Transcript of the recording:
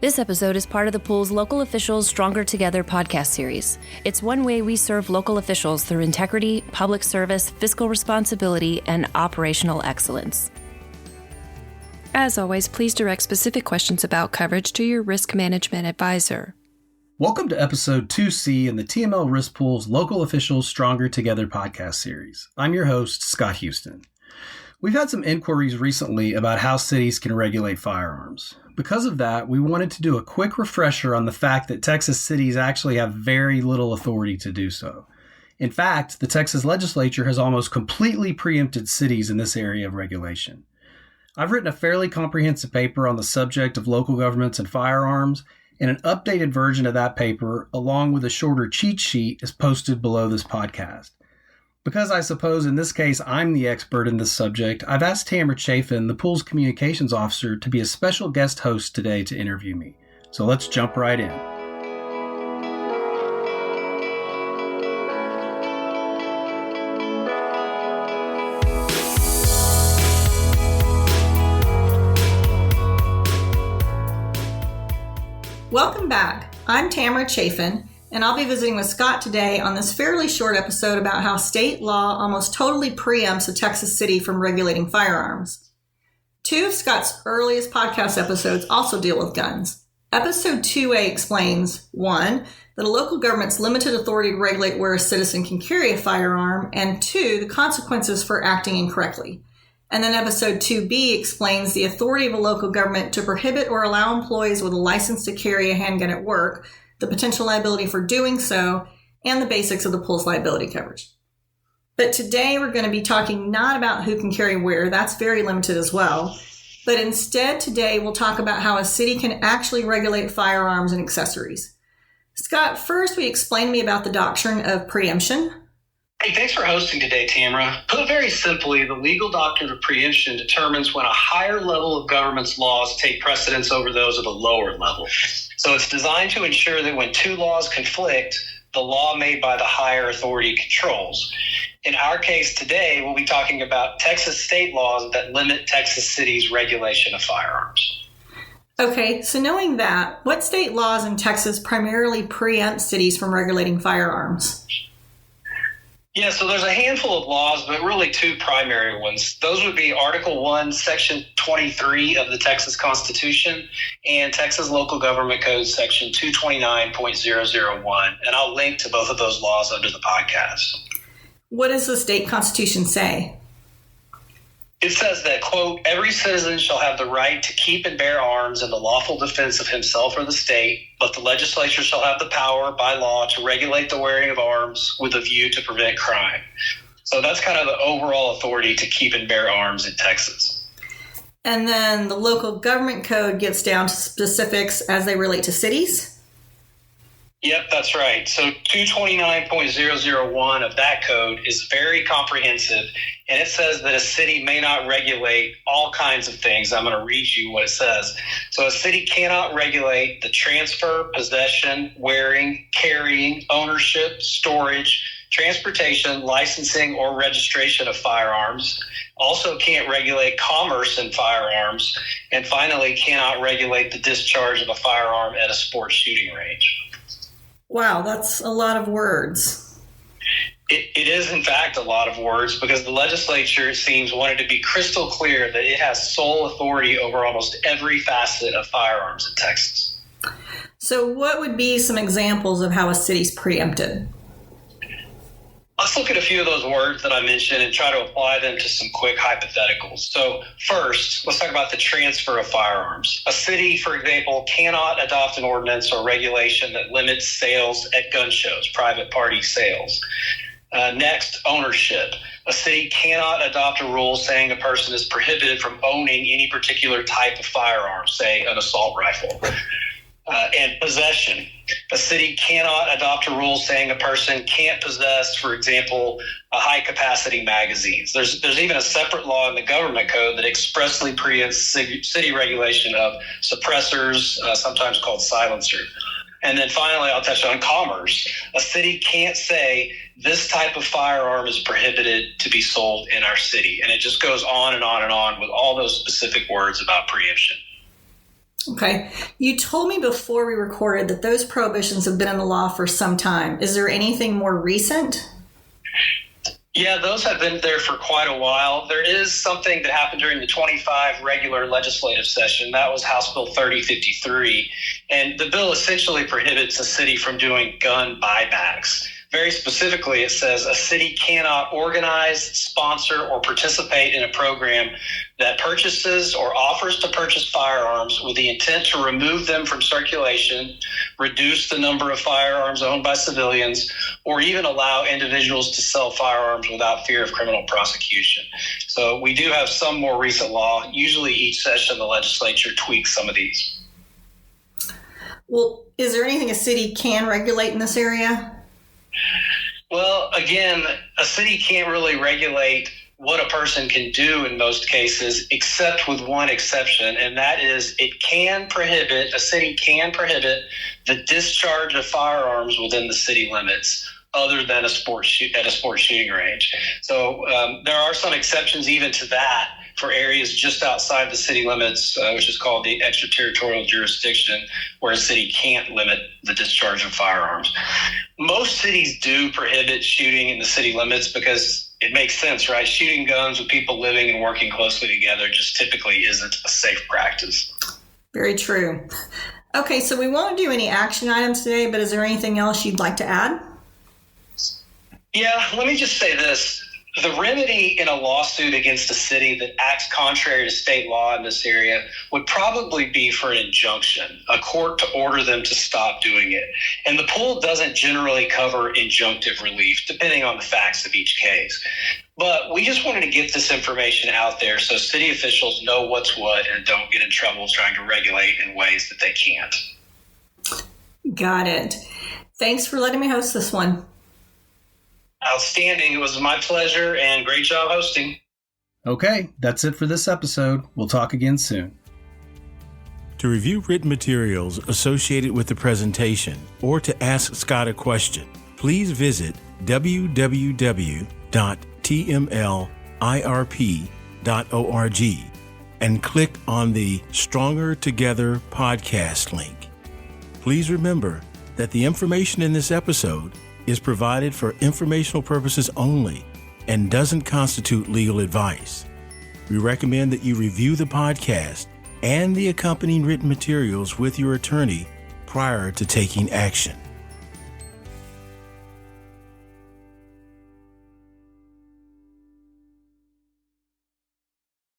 This episode is part of the Pool's Local Officials Stronger Together podcast series. It's one way we serve local officials through integrity, public service, fiscal responsibility, and operational excellence. As always, please direct specific questions about coverage to your risk management advisor. Welcome to episode 2C in the TML Risk Pool's Local Officials Stronger Together podcast series. I'm your host, Scott Houston. We've had some inquiries recently about how cities can regulate firearms. Because of that, we wanted to do a quick refresher on the fact that Texas cities actually have very little authority to do so. In fact, the Texas legislature has almost completely preempted cities in this area of regulation. I've written a fairly comprehensive paper on the subject of local governments and firearms, and an updated version of that paper, along with a shorter cheat sheet, is posted below this podcast. Because I suppose in this case I'm the expert in this subject, I've asked Tamara Chafin, the pool's communications officer, to be a special guest host today to interview me. So let's jump right in. Welcome back. I'm Tamara Chafin, and I'll be visiting with Scott today on this fairly short episode about how state law almost totally preempts a Texas city from regulating firearms. Two of Scott's earliest podcast episodes also deal with guns. Episode 2A explains, 1, that a local government's limited authority to regulate where a citizen can carry a firearm, and 2, the consequences for acting incorrectly. And then episode 2B explains the authority of a local government to prohibit or allow employees with a license to carry a handgun at work, the potential liability for doing so, and the basics of the pool's liability coverage. But today we're going to be talking not about who can carry where, that's very limited as well, but instead today we'll talk about how a city can actually regulate firearms and accessories. Scott, first will you explain to me about the doctrine of preemption? Hey, thanks for hosting today, Tamara. Put very simply, the legal doctrine of preemption determines when a higher level of government's laws take precedence over those of a lower level. So it's designed to ensure that when two laws conflict, the law made by the higher authority controls. In our case today, we'll be talking about Texas state laws that limit Texas cities' regulation of firearms. Okay, so knowing that, what state laws in Texas primarily preempt cities from regulating firearms? Yeah, so there's a handful of laws, but really two primary ones. Those would be Article 1, Section 23 of the Texas Constitution and Texas Local Government Code Section 229.001. And I'll link to both of those laws under the podcast. What does the state constitution say? It says that, quote, every citizen shall have the right to keep and bear arms in the lawful defense of himself or the state, but the legislature shall have the power by law to regulate the wearing of arms with a view to prevent crime. So that's kind of the overall authority to keep and bear arms in Texas. And then the local government code gets down to specifics as they relate to cities? Yep, that's right. So 229.001 of that code is very comprehensive, and it says that a city may not regulate all kinds of things. I'm going to read you what it says. So a city cannot regulate the transfer, possession, wearing, carrying, ownership, storage, transportation, licensing, or registration of firearms. Also can't regulate commerce in firearms, and finally cannot regulate the discharge of a firearm at a sports shooting range. Wow, that's a lot of words. It is, in fact, a lot of words because the legislature, it seems, wanted to be crystal clear that it has sole authority over almost every facet of firearms in Texas. So what would be some examples of how a city's preempted? Let's look at a few of those words that I mentioned and try to apply them to some quick hypotheticals. So first, let's talk about the transfer of firearms. A city, for example, cannot adopt an ordinance or regulation that limits sales at gun shows, private party sales. Next, ownership. A city cannot adopt a rule saying a person is prohibited from owning any particular type of firearm, say an assault rifle. And possession. A city cannot adopt a rule saying a person can't possess, for example, a high-capacity magazines. There's even a separate law in the government code that expressly preempts city regulation of suppressors, sometimes called silencers. And then finally, I'll touch on commerce. A city can't say this type of firearm is prohibited to be sold in our city. And it just goes on and on and on with all those specific words about preemption. Okay. You told me before we recorded that those prohibitions have been in the law for some time. Is there anything more recent? Yeah, those have been there for quite a while. There is something that happened during the 25 regular legislative session. That was House Bill 3053. And the bill essentially prohibits a city from doing gun buybacks. Very specifically, it says a city cannot organize, sponsor, or participate in a program that purchases or offers to purchase firearms with the intent to remove them from circulation, reduce the number of firearms owned by civilians, or even allow individuals to sell firearms without fear of criminal prosecution. So we do have some more recent law. Usually each session the legislature tweaks some of these. Well, is there anything a city can regulate in this area? Well, again, a city can't really regulate what a person can do in most cases, except with one exception, and that is a city can prohibit the discharge of firearms within the city limits, other than at a sports shooting range. So there are some exceptions even to that for areas just outside the city limits, which is called the extraterritorial jurisdiction, where a city can't limit the discharge of firearms. Most cities do prohibit shooting in the city limits because it makes sense, right? Shooting guns with people living and working closely together just typically isn't a safe practice. Very true. Okay, so we won't do any action items today, but is there anything else you'd like to add? Yeah, let me just say this. The remedy in a lawsuit against a city that acts contrary to state law in this area would probably be for an injunction, a court to order them to stop doing it. And the pool doesn't generally cover injunctive relief, depending on the facts of each case. But we just wanted to get this information out there so city officials know what's what and don't get in trouble trying to regulate in ways that they can't. Got it. Thanks for letting me host this one. Outstanding. It was my pleasure, and great job hosting. Okay, that's it for this episode. We'll talk again soon. To review written materials associated with the presentation or to ask Scott a question, please visit www.tmlirp.org and click on the Stronger Together podcast link. Please remember that the information in this episode is provided for informational purposes only and doesn't constitute legal advice. We recommend that you review the podcast and the accompanying written materials with your attorney prior to taking action.